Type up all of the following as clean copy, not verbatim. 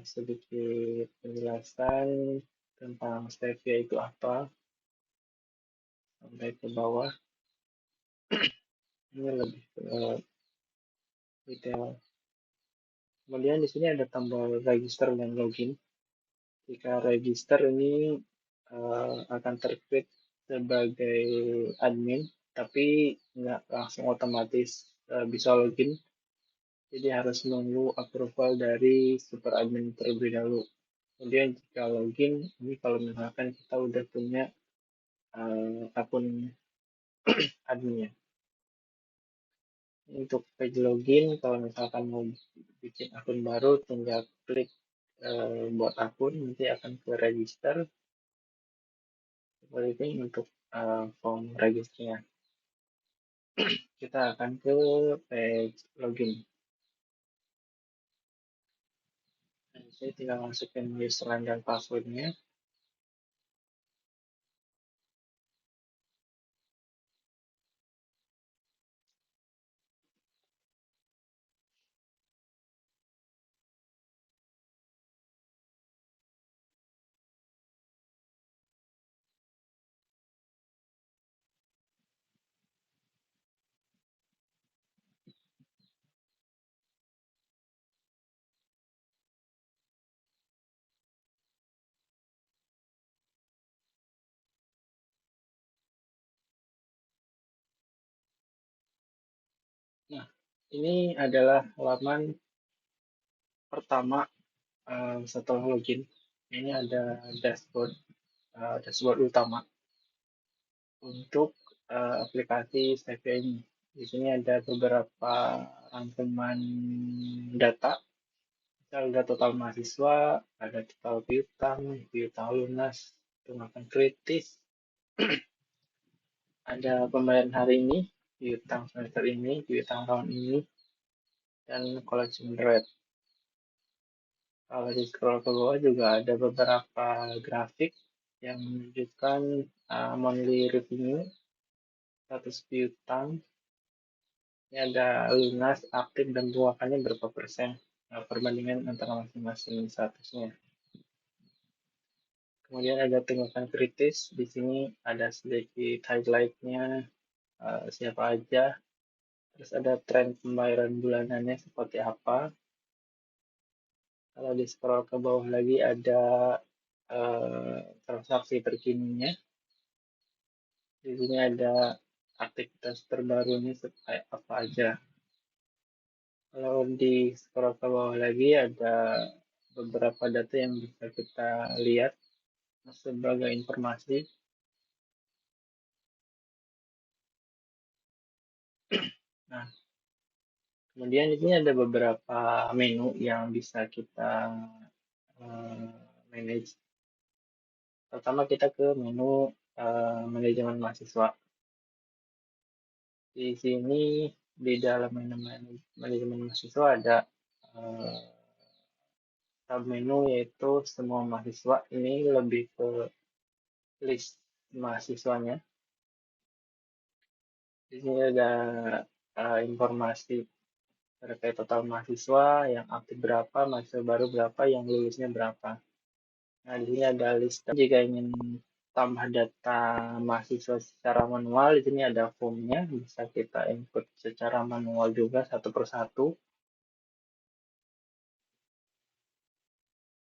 sedikit penjelasan tentang stevia itu apa sampai ke bawah. Ini lebih ke detail. Kemudian di sini ada tombol register dan login. Jika register ini akan terklik sebagai admin, tapi nggak langsung otomatis bisa login. Jadi harus menunggu approval dari super admin terlebih dahulu. Kemudian jika login, ini kalau misalkan kita udah punya akun adminnya. Untuk page login, kalau misalkan mau bikin akun baru, tinggal klik buat akun, nanti akan ke register. Seperti ini untuk form registernya. Kita akan ke page login. Dan saya tinggal masukin username dan passwordnya. Nah, ini adalah halaman pertama setelah login. Ini ada dashboard utama untuk aplikasi Stevia ini. Di sini ada beberapa rangkuman data. Ada total mahasiswa, ada total piutang lunas, tunggakan kritis, ada pembayaran hari ini, piutang semester ini, piutang tahun ini, dan collection rate. Kalau di scroll ke bawah juga ada beberapa grafik yang menunjukkan monthly revenue, status piutang, ini ada lunas, aktif, dan tunggakannya berapa persen. Perbandingan antara masing-masing statusnya. Kemudian ada tunggakan kritis, di sini ada sedikit highlight-nya, siapa aja. Terus ada tren pembayaran bulanannya seperti apa. Kalau di scroll ke bawah lagi ada transaksi terkininya. Di sini ada aktivitas terbarunya seperti apa aja. Kalau di scroll ke bawah lagi ada beberapa data yang bisa kita lihat sebagai informasi. Nah, kemudian di sini ada beberapa menu yang bisa kita manage. Pertama kita ke menu manajemen mahasiswa. Di sini di dalam menu manajemen mahasiswa ada sub menu yaitu semua mahasiswa. Ini lebih ke list mahasiswanya. Di sini ada informasi terkait total mahasiswa, yang aktif berapa, mahasiswa baru berapa, yang lulusnya berapa. Nah, di sini ada list. Jika ingin tambah data mahasiswa secara manual, di sini ada formnya, bisa kita input secara manual juga satu persatu.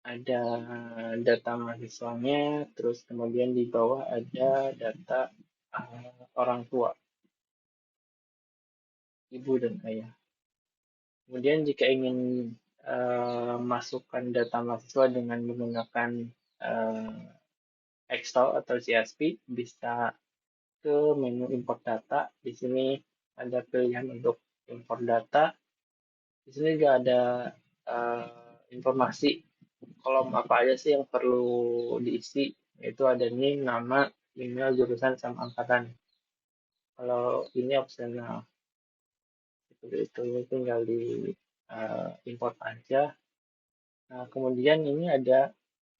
Ada data mahasiswanya, terus kemudian di bawah ada data orang tua, ibu dan ayah. Kemudian jika ingin masukkan data mahasiswa dengan menggunakan Excel atau CSV, bisa ke menu import data. Di sini ada pilihan untuk import data. Di sini juga ada informasi kolom apa aja sih yang perlu diisi, yaitu ada name, nama, email, jurusan, sama angkatan. Kalau ini opsional, itu tinggal di import aja. Nah, kemudian ini ada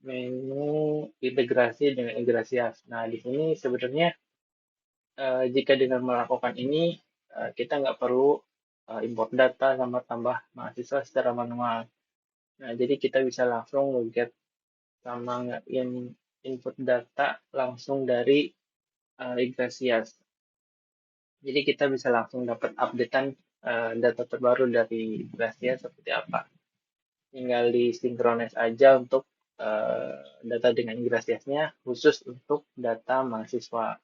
menu integrasi dengan Ingrasias. Nah, di sini sebenarnya jika dengan melakukan ini kita nggak perlu import data sama tambah mahasiswa secara manual. Nah, jadi kita bisa langsung nge-get sama input data langsung dari Iglesias. Jadi kita bisa langsung dapat updatean data terbaru dari Iglesias seperti apa. Tinggal disinkronis aja untuk data dengan Iglesiasnya khusus untuk data mahasiswa.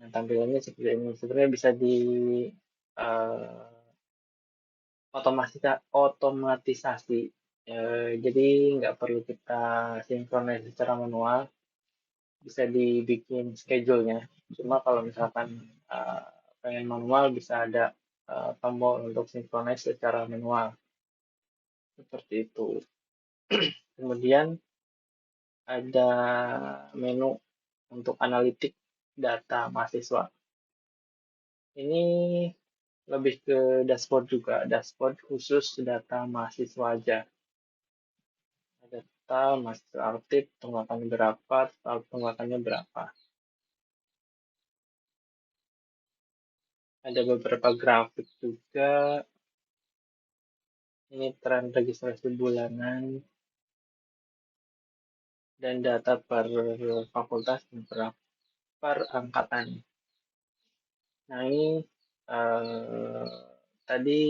Nah, tampilannya seperti ini. Sebenarnya bisa di uh, otomatisasi. Jadi nggak perlu kita sinkronis secara manual, bisa dibikin schedule-nya. Cuma kalau misalkan pengen manual bisa ada tombol untuk sinkronis secara manual. Seperti itu. Kemudian ada menu untuk analitik data mahasiswa. Ini lebih ke dashboard juga, dashboard khusus data mahasiswa aja. Data mahasiswa aktif, tunggakannya berapa, tunggakannya berapa. Ada beberapa grafik juga. Ini tren registrasi bulanan dan data per fakultas dan per angkatan. Nah, ini uh, tadi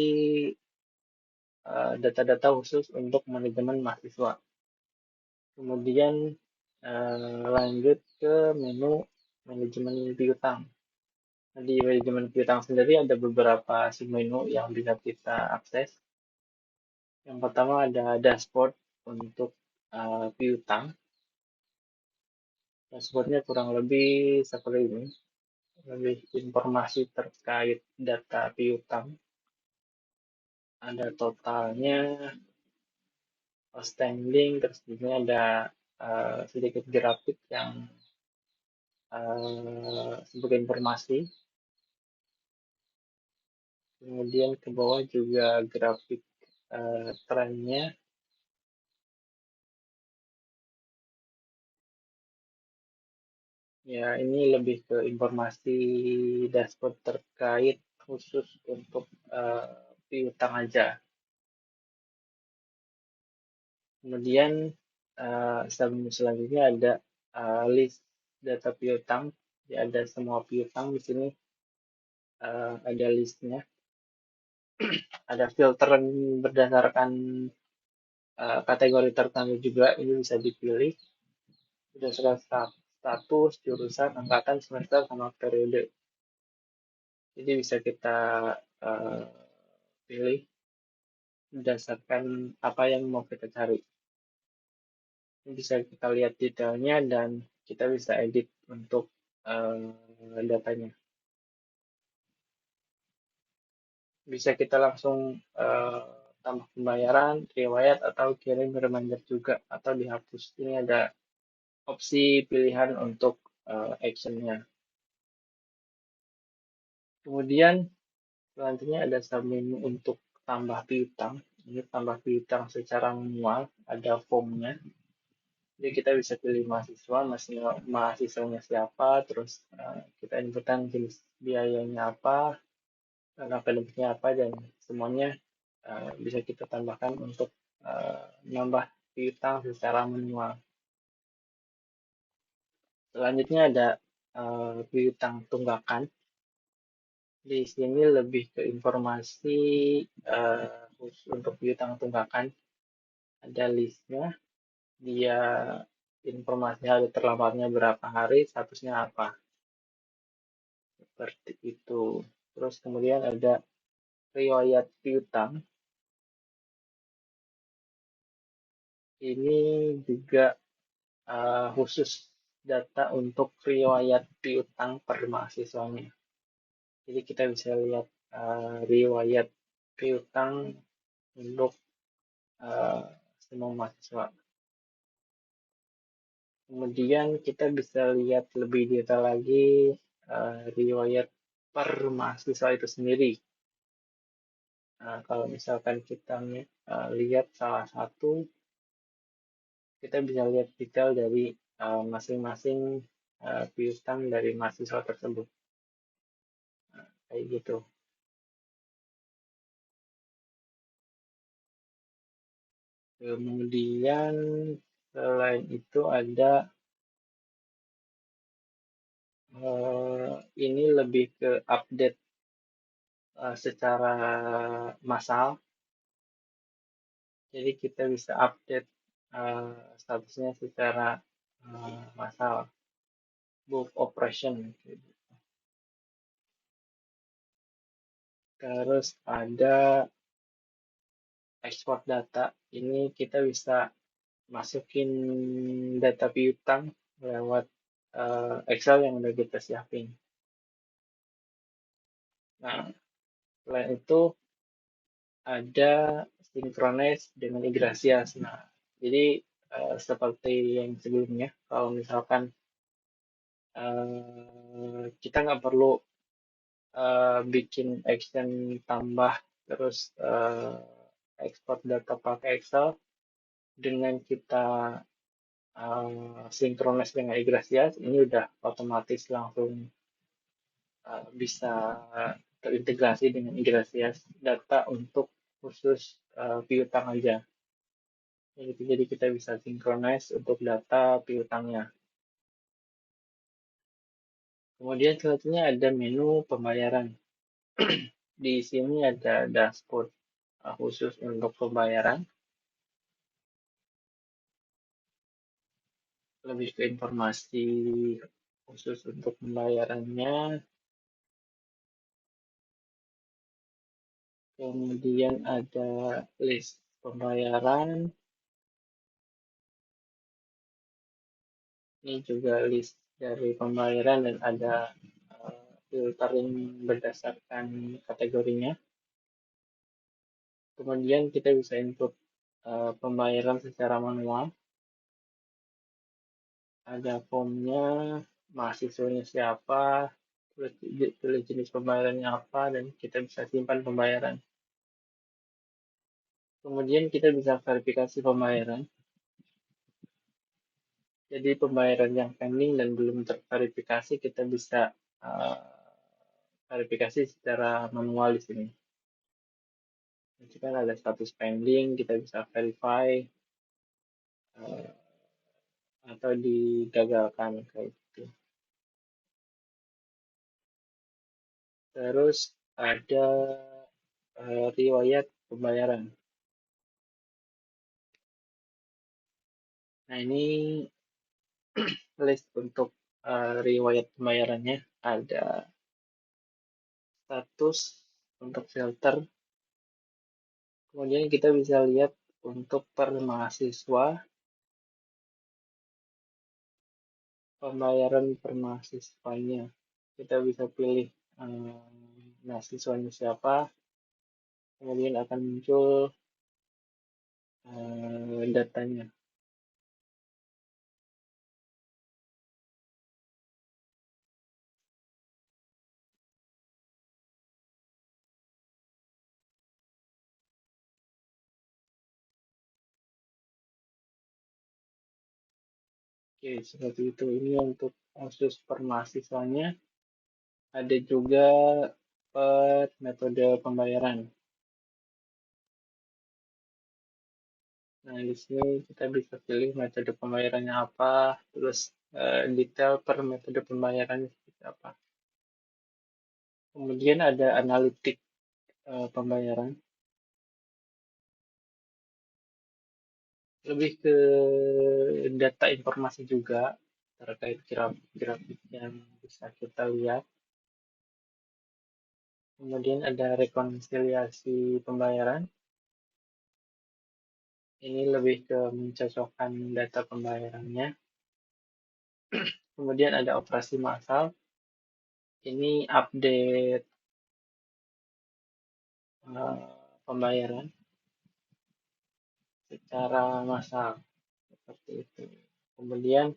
data-data khusus untuk manajemen mahasiswa. Kemudian lanjut ke menu manajemen piutang. Di manajemen piutang sendiri ada beberapa submenu yang bisa kita akses. Yang pertama ada dashboard untuk piutang. Dashboardnya kurang lebih seperti ini. Lebih informasi terkait data piutang. Ada totalnya, outstanding, terus juga ada sedikit grafik yang sebagai informasi. Kemudian ke bawah juga grafik trennya. Ya, ini lebih ke informasi dashboard terkait khusus untuk piutang aja. Kemudian selanjutnya ada list data piutang. Jadi ada semua piutang di sini, ada listnya. Ada filter berdasarkan kategori tertentu juga, ini bisa dipilih berdasarkan status, jurusan, angkatan, semester, sama periode. Jadi bisa kita pilih berdasarkan apa yang mau kita cari. Ini bisa kita lihat detailnya dan kita bisa edit untuk datanya. Bisa kita langsung tambah pembayaran, riwayat, atau kirim reminder juga, atau dihapus. Ini ada opsi pilihan untuk actionnya. Kemudian selanjutnya ada submenu untuk tambah piutang. Ini tambah piutang secara manual, ada formnya. Jadi kita bisa pilih mahasiswanya siapa, terus kita inputkan jenis biayanya apa, dan akademiknya apa, dan semuanya bisa kita tambahkan untuk menambah piutang secara manual. Selanjutnya ada piutang tunggakan. Di sini lebih ke informasi untuk piutang tunggakan. Ada listnya, dia informasi hari terlambatnya berapa hari, statusnya apa. Seperti itu. Terus kemudian ada riwayat piutang. Ini juga khusus data untuk riwayat piutang per mahasiswanya. Jadi kita bisa lihat riwayat piutang untuk semua mahasiswa. Kemudian kita bisa lihat lebih detail lagi riwayat per mahasiswa itu sendiri. Nah, kalau misalkan kita lihat salah satu, kita bisa lihat detail dari masing-masing piutang dari mahasiswa tersebut. Nah, kayak gitu. Kemudian selain itu ada ini lebih ke update secara massal. Jadi kita bisa update statusnya secara massal, book operation. Terus ada export data. Ini kita bisa masukin data piutang lewat Excel yang udah kita siapin. Nah, selain itu ada synchronize dengan Igrasias. Nah, jadi seperti yang sebelumnya, kalau misalkan kita nggak perlu bikin action tambah terus ekspor data pakai Excel, dengan kita synchronize dengan Igrasias, ini udah otomatis langsung bisa terintegrasi dengan Igrasias data untuk khusus piutang aja. Jadi kita bisa synchronize untuk data piutangnya. Kemudian selanjutnya ada menu pembayaran. Di sini ada dashboard khusus untuk pembayaran. Lebih ke informasi khusus untuk pembayarannya. Kemudian ada list pembayaran. Ini juga list dari pembayaran dan ada filtering berdasarkan kategorinya. Kemudian kita bisa input pembayaran secara manual. Ada formnya, mahasiswanya siapa, pilih jenis pembayarannya apa, dan kita bisa simpan pembayaran. Kemudian kita bisa verifikasi pembayaran. Jadi pembayaran yang pending dan belum terverifikasi kita bisa verifikasi secara manual di sini. Jika ada status pending, kita bisa verify atau digagalkan kayak gitu. Terus ada riwayat pembayaran. Nah, ini list untuk riwayat pembayarannya. Ada status untuk filter. Kemudian kita bisa lihat untuk per mahasiswa, pembayaran per mahasiswanya. Kita bisa pilih mahasiswanya siapa, kemudian akan muncul datanya. Oke, seperti itu. Ini untuk khusus per mahasiswanya. Ada juga per metode pembayaran. Nah, di sini kita bisa pilih metode pembayarannya apa, terus detail per metode pembayarannya seperti apa. Kemudian ada analitik pembayaran. Lebih ke data informasi juga terkait grafik yang bisa kita lihat. Kemudian ada rekonsiliasi pembayaran. Ini lebih ke mencocokkan data pembayarannya. Kemudian ada operasi massal. Ini update pembayaran secara massal seperti itu. Kemudian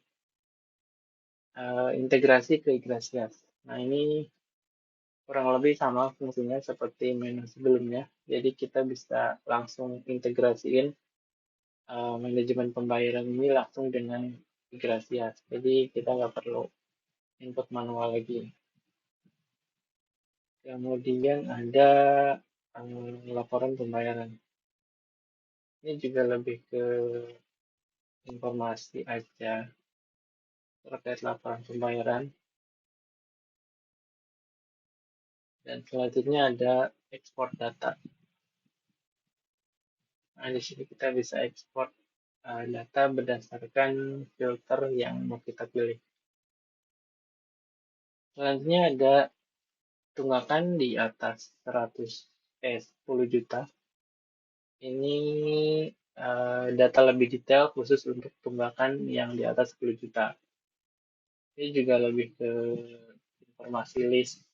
integrasi ke Igrasias. Nah, ini kurang lebih sama fungsinya seperti menu sebelumnya. Jadi kita bisa langsung integrasiin manajemen pembayaran ini langsung dengan Igrasias. Jadi kita nggak perlu input manual lagi. Kemudian ada laporan pembayaran. Ini juga lebih ke informasi aja terkait laporan pembayaran. Dan selanjutnya ada ekspor data. Nah, di sini kita bisa ekspor data berdasarkan filter yang mau kita pilih. Selanjutnya ada tunggakan di atas 10 juta. Ini data lebih detail khusus untuk tunggakan yang di atas 10 juta. Ini juga lebih ke informasi list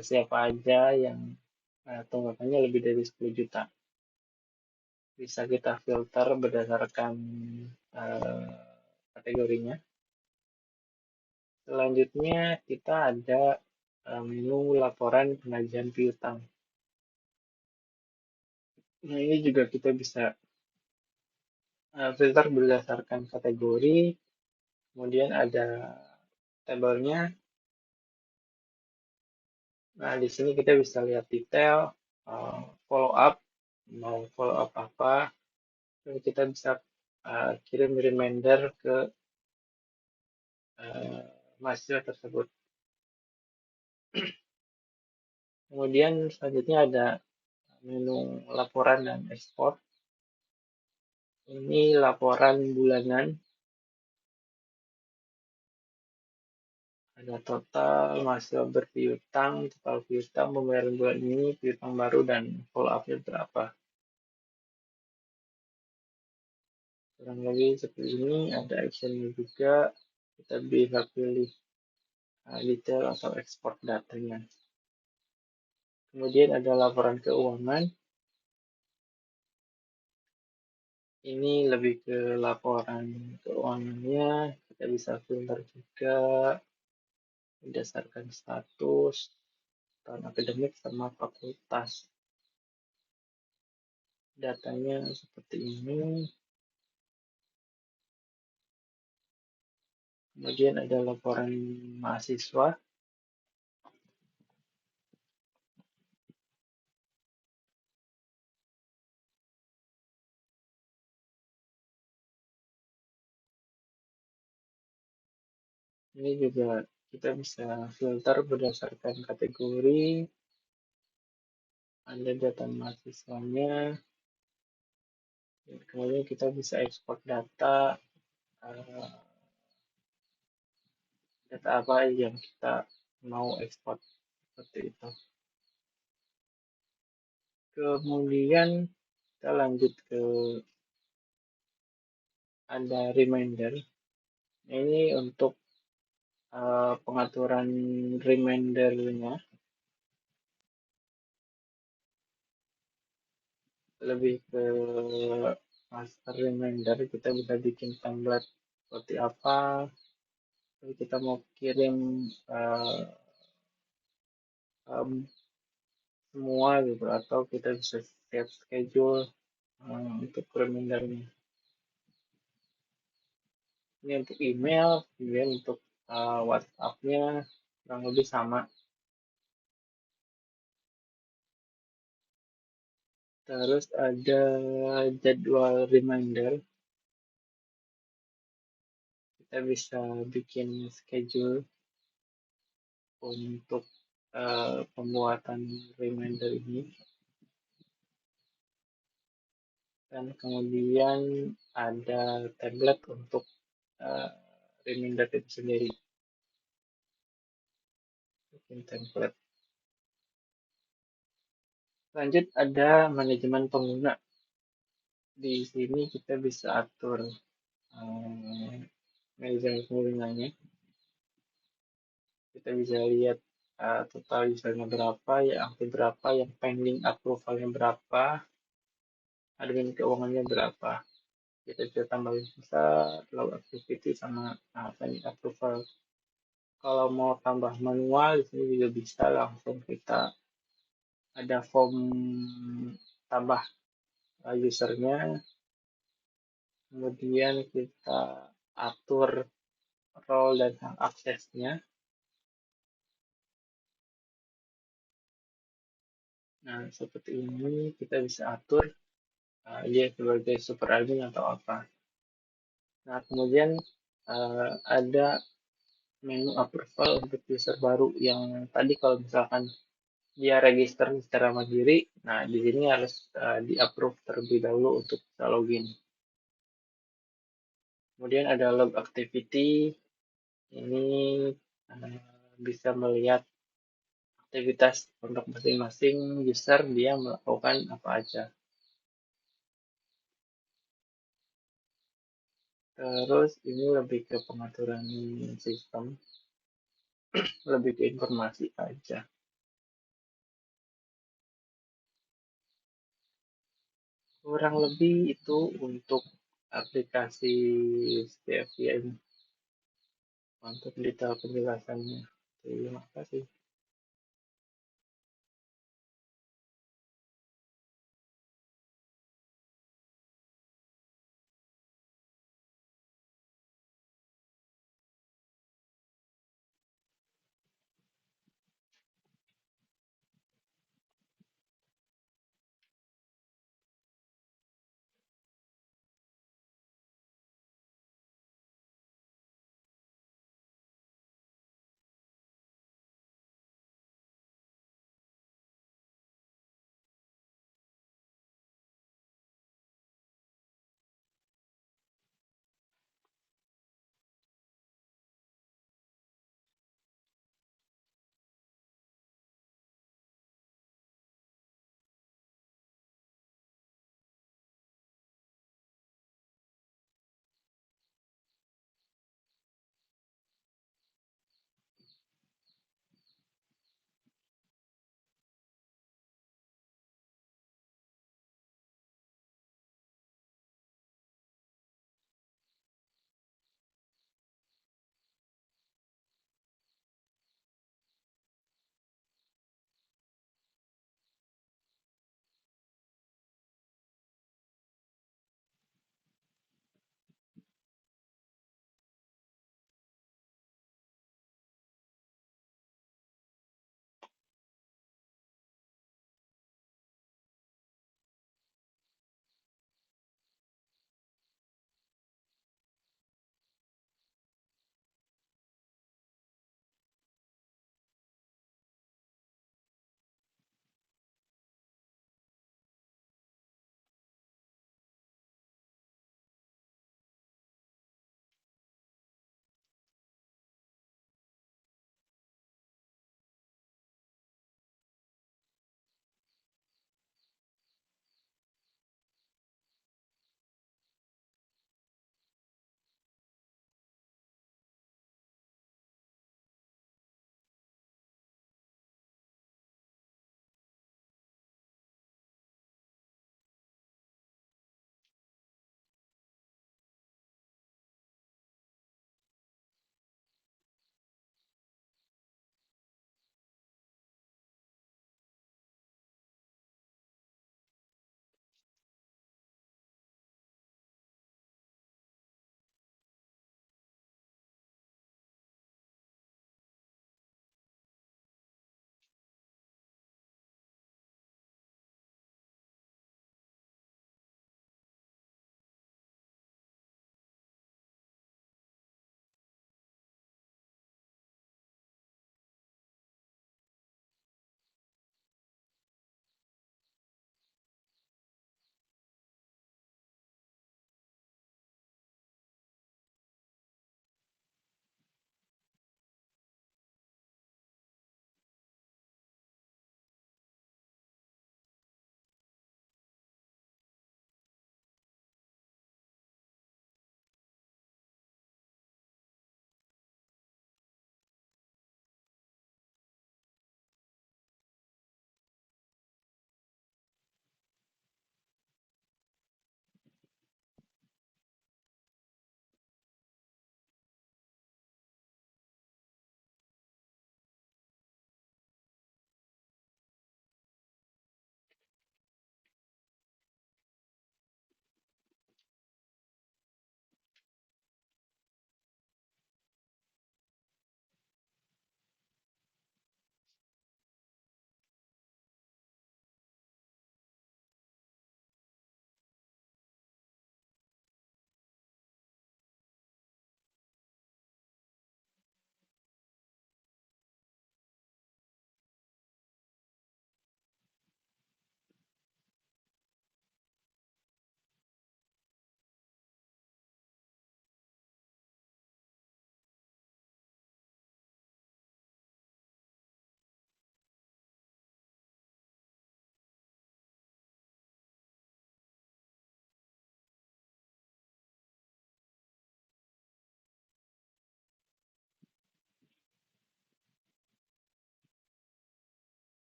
siapa aja yang tunggakannya lebih dari 10 juta. Bisa kita filter berdasarkan kategorinya. Selanjutnya kita ada menu laporan penagihan piutang. Nah, ini juga kita bisa filter berdasarkan kategori, kemudian ada tabelnya. Nah, di sini kita bisa lihat detail, follow up, mau follow up apa, dan kita bisa kirim reminder ke mahasiswa tersebut. Kemudian selanjutnya ada menu laporan dan ekspor. Ini laporan bulanan. Ada total mahasiswa berpiutang, total piutang pembayaran bulan ini, piutang baru, dan follow up-nya berapa. Kurang lebih seperti ini, ada action-nya juga. Kita bisa pilih detail atau ekspor datanya. Kemudian ada laporan keuangan. Ini lebih ke laporan keuangannya. Kita bisa filter juga berdasarkan status, tahun akademik, sama fakultas. Datanya seperti ini. Kemudian ada laporan mahasiswa. Ini juga kita bisa filter berdasarkan kategori. Ada data mahasiswanya. Dan kemudian kita bisa ekspor data. Data apa yang kita mau ekspor seperti itu. Kemudian kita lanjut ke ada reminder. Ini untuk pengaturan remindernya. Lebih ke master reminder, kita bisa bikin template seperti apa. Jadi kita mau kirim semua gitu, atau kita bisa set schedule untuk remindernya. Ini untuk email, kemudian untuk WhatsApp-nya kurang lebih sama. Terus ada jadwal reminder. Kita bisa bikin schedule untuk pembuatan reminder ini. Dan kemudian ada template untuk reminder itu sendiri. Bikin template. Lanjut ada manajemen pengguna. Di sini kita bisa atur manajemen penggunanya. Kita bisa lihat total usernya berapa, yang aktif berapa, yang pending approvalnya berapa, admin keuangannya berapa. Kita bisa tambahin besar, low activity, sama pending approval. Kalau mau tambah manual, di sini juga bisa langsung kita ada form tambah usernya, kemudian kita atur role dan hak aksesnya. Nah, seperti ini kita bisa atur dia sebagai super admin atau apa. Nah, kemudian ada menu approval untuk user baru yang tadi kalau misalkan dia register secara mandiri, nah di sini harus di-approve terlebih dahulu untuk bisa login. Kemudian ada log activity, ini bisa melihat aktivitas untuk masing-masing user dia melakukan apa aja. Terus ini lebih ke pengaturan sistem, lebih ke informasi aja. Kurang lebih itu untuk aplikasi Stevia ini. Untuk detail penjelasannya. Terima kasih.